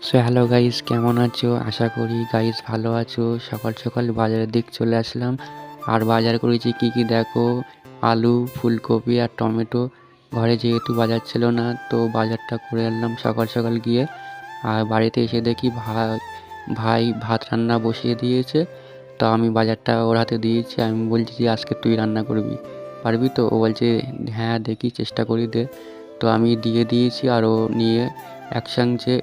So hello guys, কেমন আছো? আশা করি গাইস ভালো আছো। সকাল সকাল বাজারের দিক চলে আসলাম। আর বাজার করেছি কি কি দেখো, আলু, ফুলকপি আর টমেটো। ঘরে যেহেতু বাজার ছিল না, তো বাজারটা করে আনলাম সকাল সকাল গিয়ে। আর বাড়িতে এসে দেখি ভাই ভাত রান্না বসিয়ে দিয়েছে। তো আমি বাজারটা ওর হাতে দিয়েছি। আমি বলছি যে আজকে তুই রান্না করবি, পারবি তো? ও বলছে হ্যাঁ দেখি চেষ্টা করি, দে। তো আমি দিয়ে দিয়েছি আর ও নিয়ে একসঙ্গে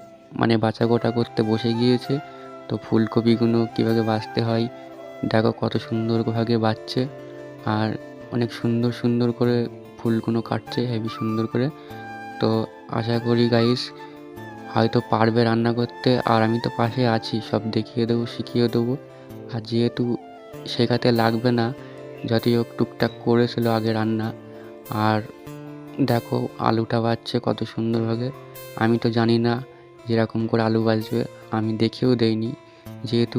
বাছা গোটা করতে বসে গিয়েছে। তো ফুলকপিগুলো কীভাবে বাছতে হয় দেখো, কত সুন্দরভাবে বাছছে। আর অনেক সুন্দর সুন্দর করে ফুলগুলো কাটছে, হেবি সুন্দর করে। তো আশা করি গাইস হয়তো পারবে রান্না করতে। আর আমি তো পাশে আছি, সব দেখিয়ে দেবো, শিখিয়ে দেবো। আর যেহেতু শেখাতে লাগবে না, যতই হোক টুকটাক করেছিল আগে রান্না। আর দেখো আলুটা বাছছে কত সুন্দরভাবে। আমি তো জানি না যেরকম করে আলু বাছবে, আমি দেখেও দেইনি। যেহেতু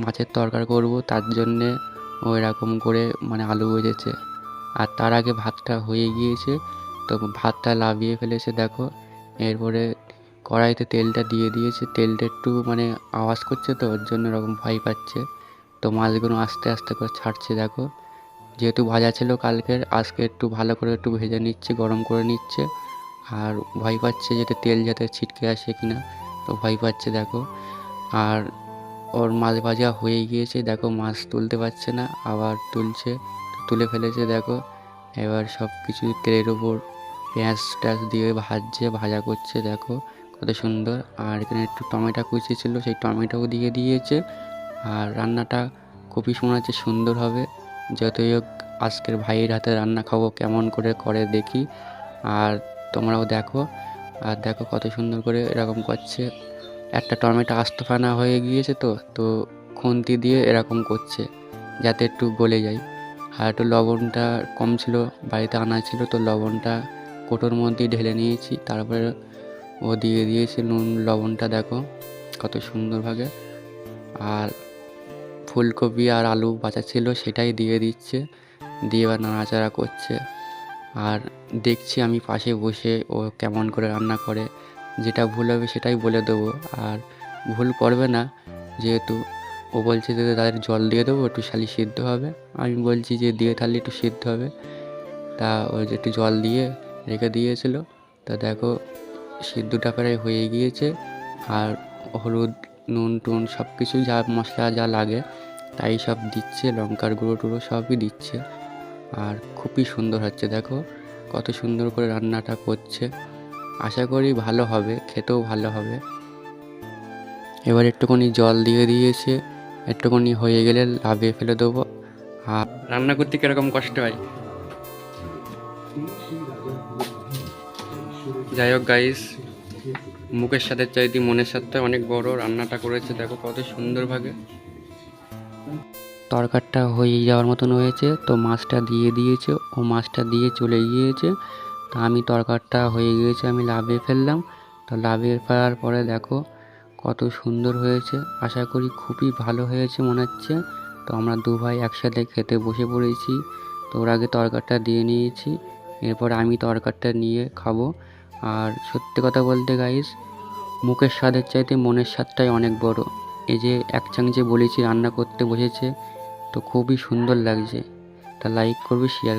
মাছের তরকারি করব, তার জন্যে ও এরকম করে আলু ভেজেছে। আর তার আগে ভাতটা হয়ে গিয়েছে, তো ভাতটা নামিয়ে ফেলেছে দেখো। এরপরে কড়াইতে তেলটা দিয়ে দিয়েছে। তেলটা একটু আওয়াজ করছে, তো ওর জন্য এরকম ভয় পাচ্ছে। তো মাছগুলো আস্তে আস্তে করে ছাড়ছে দেখো। যেহেতু ভাজা ছিল কালকের, আজকে একটু ভালো করে একটু ভেজে নিচ্ছে, গরম করে নিচ্ছে। আর ভয় পাচ্ছে যাতে তেল যাতে ছিটকে আসে কিনা, তো ভয় পাচ্ছে দেখো। আর ওর মাছ ভাজা হয়ে গিয়েছে দেখো, মাছ তুলতে পারছে না, আবার তুলছে, তো তুলে ফেলেছে দেখো। এবার সব কিছু তেলের ওপর পেঁয়াজ ট্যাঁয়াজ দিয়ে ভাজছে, ভাজা করছে দেখো কত সুন্দর। আর এখানে একটু টমেটো কুচি ছিল, সেই টমেটোও দিয়ে দিয়েছে। আর রান্নাটা খুবই মনে হচ্ছে সুন্দর হবে। যতই হোক আজকের ভাইয়ের হাতে রান্না খাবো, কেমন করে করে দেখি। আর তোমরাও দেখো। আর দেখো কত সুন্দর করে এরকম করছে। একটা টমেটো আস্তফানা হয়ে গিয়েছে, তো তো খুন্তি দিয়ে এরকম করছে যাতে একটু গলে যায়। আর একটু লবণটা কম ছিল, বাড়িতে আনা ছিল, তো লবণটা কোটোর মধ্যেই ঢেলে নিয়েছি। তারপরে ও দিয়ে দিয়েছে নুন লবণটা দেখো কত সুন্দরভাবে। আর ফুলকপি আর আলু বাছা ছিল, সেটাই দিয়ে দিচ্ছে, দিয়ে এবার নাড়াচাড়া করছে। আর দেখছি আমি পাশে বসে ও কেমন করে রান্না করে। যেটা ভুল হবে সেটাই বলে দেবো, আর ভুল করবে না। যেহেতু ও বলছে যে তাদের জল দিয়ে দেবো, একটু শালি সিদ্ধ হবে। আমি বলছি যে দিয়ে তাহলে একটু সিদ্ধ হবে। তা ও যে একটু জল দিয়ে রেখে দিয়েছিল। তা দেখো সিদ্ধটা প্রায় হয়ে গিয়েছে। আর হলুদ, নুন টুন সব কিছু যা মশলা যা লাগে তাই সব দিচ্ছে, লঙ্কার গুঁড়ো টুড়ো সবই দিচ্ছে। আর খুবই সুন্দর হচ্ছে দেখো, কত সুন্দর করে রান্নাটা করছে। আশা করি ভালো হবে, খেতেও ভালো হবে। এবার একটুখানি জল দিয়ে দিয়েছে, একটুখানি হয়ে গেলে লাভিয়ে ফেলে দেবো। আর রান্না করতে কীরকম কষ্ট হয়, যাই হোক গাইস, মুখের স্বাদের চাইতে মনের স্বাদটা অনেক বড়। রান্নাটা করেছে দেখো কত সুন্দরভাবে। তরকারিটা হয়ে যাওয়ার মতন হয়েছে, তো মাছটা দিয়ে দিয়েছে, ও মাছটা দিয়ে চলে গিয়েছে। তা আমি তরকারিটা হয়ে গিয়েছে, আমি লাভিয়ে ফেললাম। তো লাভিয়ে ফেলার পরে দেখো কত সুন্দর হয়েছে। আশা করি খুবই ভালো হয়েছে মনে হচ্ছে। তো আমরা দু ভাই একসাথে খেতে বসে পড়েছি। তো ওর আগে তরকারিটা দিয়ে নিয়েছি, এরপর আমি তরকারিটা নিয়ে খাবো। আর সত্যি কথা বলতে গাইস, মুখের স্বাদের চাইতে মনের স্বাদটাই অনেক বড়। এই যে যে বলেছি রান্না করতে বসেছে, তো খুবই সুন্দর লাগছে। তা লাইক করবে, শেয়ার